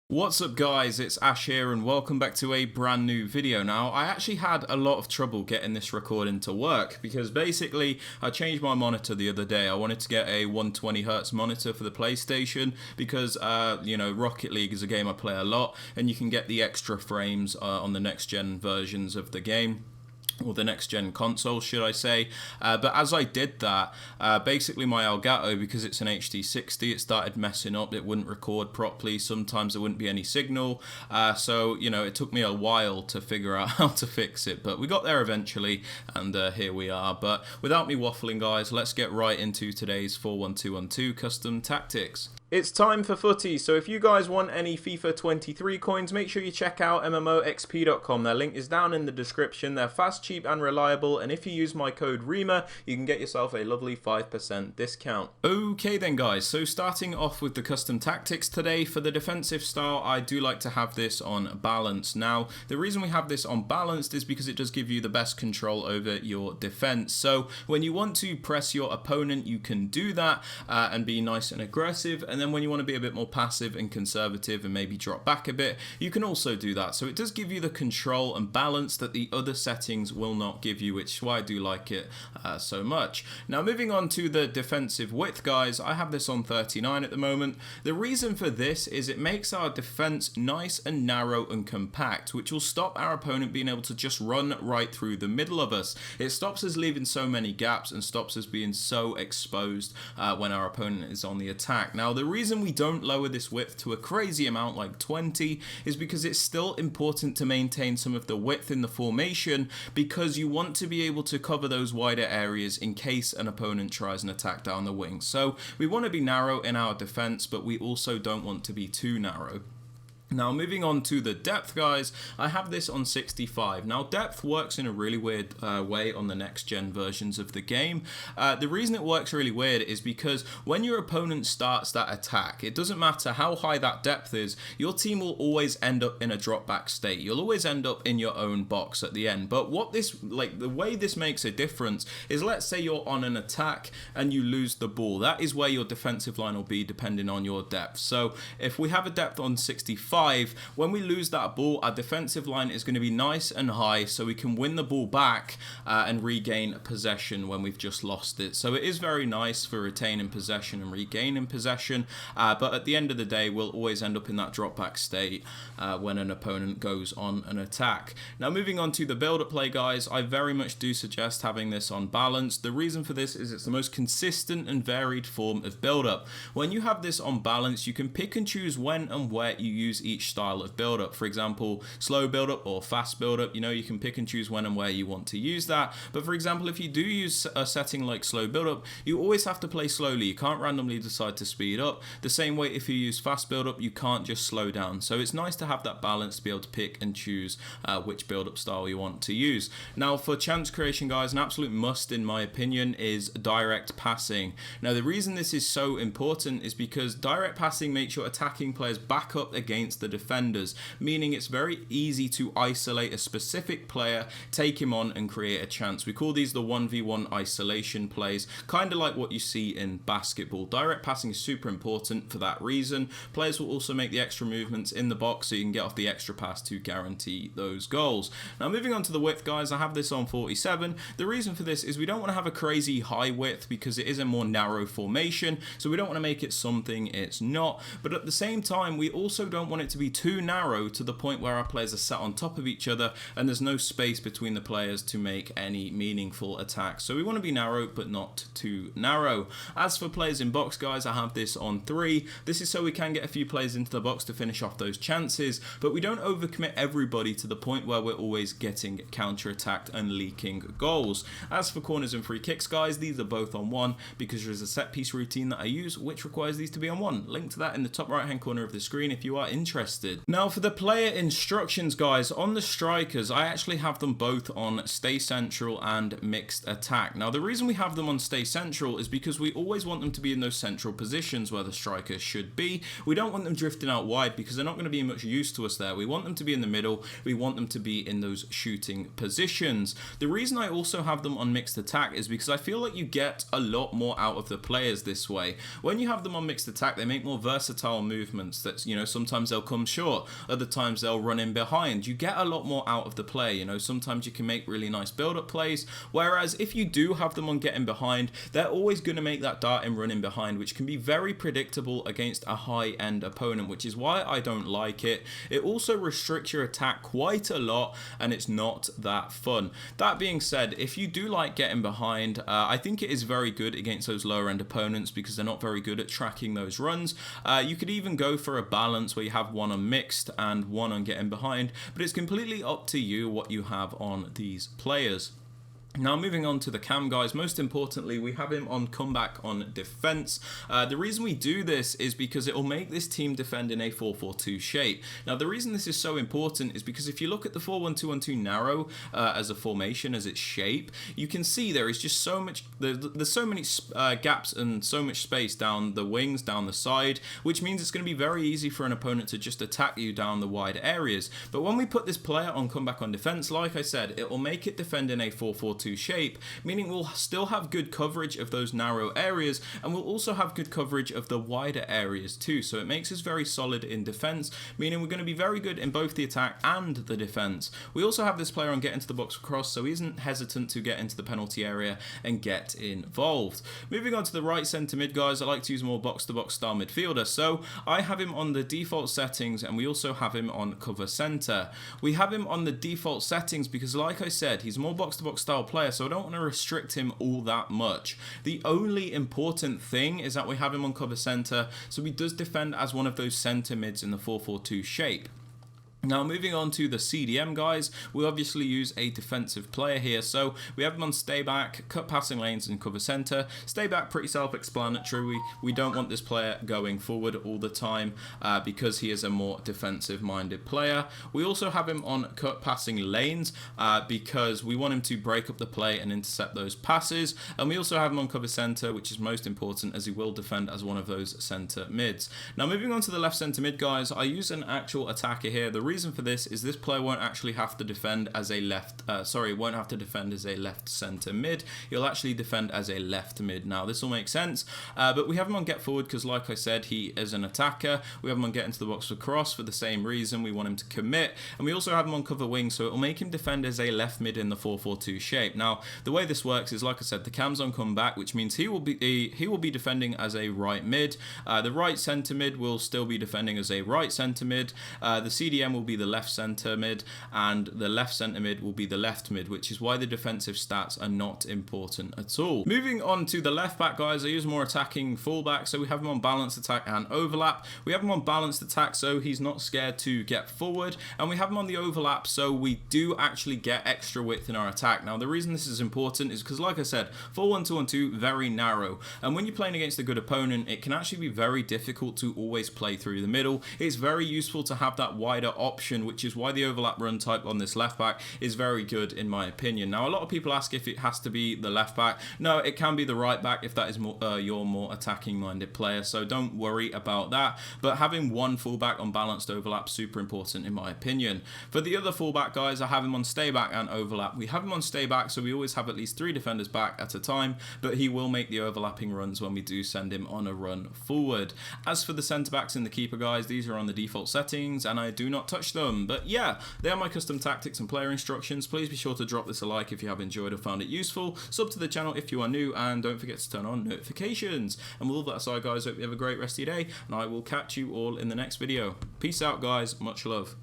What's up guys, it's Ash here and welcome back to a brand new video. Now I actually had a lot of trouble getting this recording to work because basically I changed my monitor the other day. I wanted to get a 120Hz monitor for the PlayStation because you know, Rocket League is a game I play a lot and you can get the extra frames on the next gen versions of the game. Or the next gen console, should I say. But as I did that, basically my Elgato, because it's an HD60, it started messing up. It wouldn't record properly. Sometimes there wouldn't be any signal. So, you know, it took me a while to figure out how to fix it. But we got there eventually, and here we are. But without me waffling, guys, let's get right into today's 41212 custom tactics. It's time for footy, so if you guys want any FIFA 23 coins, make sure you check out MMOXP.com. Their link is down in the description. They're fast, cheap and reliable, and if you use my code Rema, you can get yourself a lovely 5% discount. Okay then guys, so starting off with the custom tactics today, for the defensive style, I do like to have this on balance. Now, the reason we have this on balanced is because it does give you the best control over your defense. So when you want to press your opponent, you can do that and be nice and aggressive. And then when you want to be a bit more passive and conservative and maybe drop back a bit, you can also do that. So it does give you the control and balance that the other settings will not give you, which is why I do like it so much. Now moving on to the defensive width, guys, I have this on 39 at the moment. The reason for this is it makes our defense nice and narrow and compact, which will stop our opponent being able to just run right through the middle of us. It stops us leaving so many gaps and stops us being so exposed when our opponent is on the attack. Now the reason we don't lower this width to a crazy amount like 20 is because it's still important to maintain some of the width in the formation, because you want to be able to cover those wider areas in case an opponent tries an attack down the wing. So we want to be narrow in our defense, but we also don't want to be too narrow. Now moving on to the depth, guys, I have this on 65. Now depth works in a really weird way on the next gen versions of the game. The reason it works really weird is because when your opponent starts that attack, it doesn't matter how high that depth is, your team will always end up in a drop back state. You'll always end up in your own box at the end. But what this, the way this makes a difference is, let's say you're on an attack and you lose the ball. That is where your defensive line will be depending on your depth. So if we have a depth on 65, when we lose that ball, our defensive line is going to be nice and high, so we can win the ball back and regain possession when we've just lost it. So it is very nice for retaining possession and regaining possession, but at the end of the day, we'll always end up in that drop back state when an opponent goes on an attack. Now moving on to the build-up play, guys, I very much do suggest having this on balance. The reason for this is it's the most consistent and varied form of build-up. When you have this on balance, you can pick and choose when and where you use each style of build-up. For example, slow build-up or fast build-up, you know, you can pick and choose when and where you want to use that. But for example, if you do use a setting like slow build-up, you always have to play slowly. You can't randomly decide to speed up. The same way if you use fast build-up, you can't just slow down. So it's nice to have that balance to be able to pick and choose which build-up style you want to use. Now for chance creation, guys, an absolute must in my opinion is direct passing. Now the reason this is so important is because direct passing makes your attacking players back up against the defenders, meaning it's very easy to isolate a specific player, take him on and create a chance. We call these the 1v1 isolation plays, kind of like what you see in basketball. Direct passing is super important for that reason. Players will also make the extra movements in the box so you can get off the extra pass to guarantee those goals. Now moving on to the width, guys, I have this on 47. The reason for this is we don't want to have a crazy high width because it is a more narrow formation, so we don't want to make it something it's not, but at the same time we also don't want it to be too narrow to the point where our players are sat on top of each other and there's no space between the players to make any meaningful attacks. So we want to be narrow but not too narrow. As for players in box, guys, I have this on 3. This is so we can get a few players into the box to finish off those chances, but we don't overcommit everybody to the point where we're always getting counter-attacked and leaking goals. As for corners and free kicks, guys, these are both on 1 because there's a set piece routine that I use which requires these to be on 1. Link to that in the top right hand corner of the screen if you are interested. Now for the player instructions, guys, on the strikers, I actually have them both on stay central and mixed attack. Now the reason we have them on stay central is because we always want them to be in those central positions where the striker should be. We don't want them drifting out wide because they're not going to be much use to us there. We want them to be in the middle. We want them to be in those shooting positions. The reason I also have them on mixed attack is because I feel like you get a lot more out of the players this way. When you have them on mixed attack, they make more versatile movements. That's, you know, sometimes they'll come short. Other times they'll run in behind. You get a lot more out of the play. You know, sometimes you can make really nice build-up plays, whereas if you do have them on getting behind, they're always going to make that dart and run in behind, which can be very predictable against a high-end opponent, which is why I don't like it. It also restricts your attack quite a lot, and it's not that fun. That being said, if you do like getting behind, I think it is very good against those lower-end opponents because they're not very good at tracking those runs. You could even go for a balance where you have one on mixed and one on getting behind, but it's completely up to you what you have on these players. Now moving on to the cam guys, most importantly we have him on comeback on defense. The reason we do this is because it will make this team defend in a 4-4-2 shape. Now the reason this is so important is because if you look at the 4-1-2-1-2 narrow as a formation, as its shape, you can see there is just so much, there's so many gaps and so much space down the wings, down the side, which means it's going to be very easy for an opponent to just attack you down the wide areas. But when we put this player on comeback on defense, like I said, it will make it defend in a 4-4-2 shape, meaning we'll still have good coverage of those narrow areas, and we'll also have good coverage of the wider areas too. So it makes us very solid in defense, meaning we're going to be very good in both the attack and the defense. We also have this player on get into the box cross, so he isn't hesitant to get into the penalty area and get involved. Moving on to the right centre mid guys, I like to use more box-to-box style midfielder, so I have him on the default settings, and we also have him on cover centre. We have him on the default settings because, like I said, he's more box-to-box style player, so I don't want to restrict him all that much. The only important thing is that we have him on cover centre, so he does defend as one of those centre mids in the 4-4-2 shape. Now moving on to the CDM guys, we obviously use a defensive player here, so we have him on stay back, cut passing lanes and cover centre. Stay back, pretty self-explanatory. We don't want this player going forward all the time because he is a more defensive minded player. We also have him on cut passing lanes because we want him to break up the play and intercept those passes, and we also have him on cover centre, which is most important as he will defend as one of those centre mids. Now moving on to the left centre mid guys, I use an actual attacker here. The reason for this is this player won't actually have to defend as a left centre mid. He'll actually defend as a left mid. Now this will make sense, but we have him on get forward because, like I said, he is an attacker. We have him on get into the box for cross for the same reason. We want him to commit, and we also have him on cover wing, so it will make him defend as a left mid in the 4-4-2 shape. Now the way this works is, like I said, the cam's on comeback, which means he will be defending as a right mid. The right centre mid will still be defending as a right centre mid. The CDM will be the left centre mid, and the left centre mid will be the left mid, which is why the defensive stats are not important at all. Moving on to the left back guys, I use more attacking fullback, so we have him on balanced attack and overlap. We have him on balanced attack, so he's not scared to get forward, and we have him on the overlap, so we do actually get extra width in our attack. Now the reason this is important is because, like I said, 4-1-2-1-2, very narrow, and when you're playing against a good opponent, it can actually be very difficult to always play through the middle. It's very useful to have that wider option, which is why the overlap run type on this left back is very good in my opinion. Now a lot of people ask if it has to be the left back. No, it can be the right back if that is more, your more attacking minded player, so don't worry about that. But having one fullback on balanced overlap, super important in my opinion. For the other fullback guys, I have him on stay back and overlap. We have him on stay back, so we always have at least 3 defenders back at a time, but he will make the overlapping runs when we do send him on a run forward. As for the centre backs and the keeper guys, these are on the default settings and I do not touch them. But yeah, they are my custom tactics and player instructions. Please be sure to drop this a like if you have enjoyed or found it useful. Sub to the channel if you are new, and don't forget to turn on notifications. And with all that aside guys, hope you have a great rest of your day, and I will catch you all in the next video. Peace out guys, much love.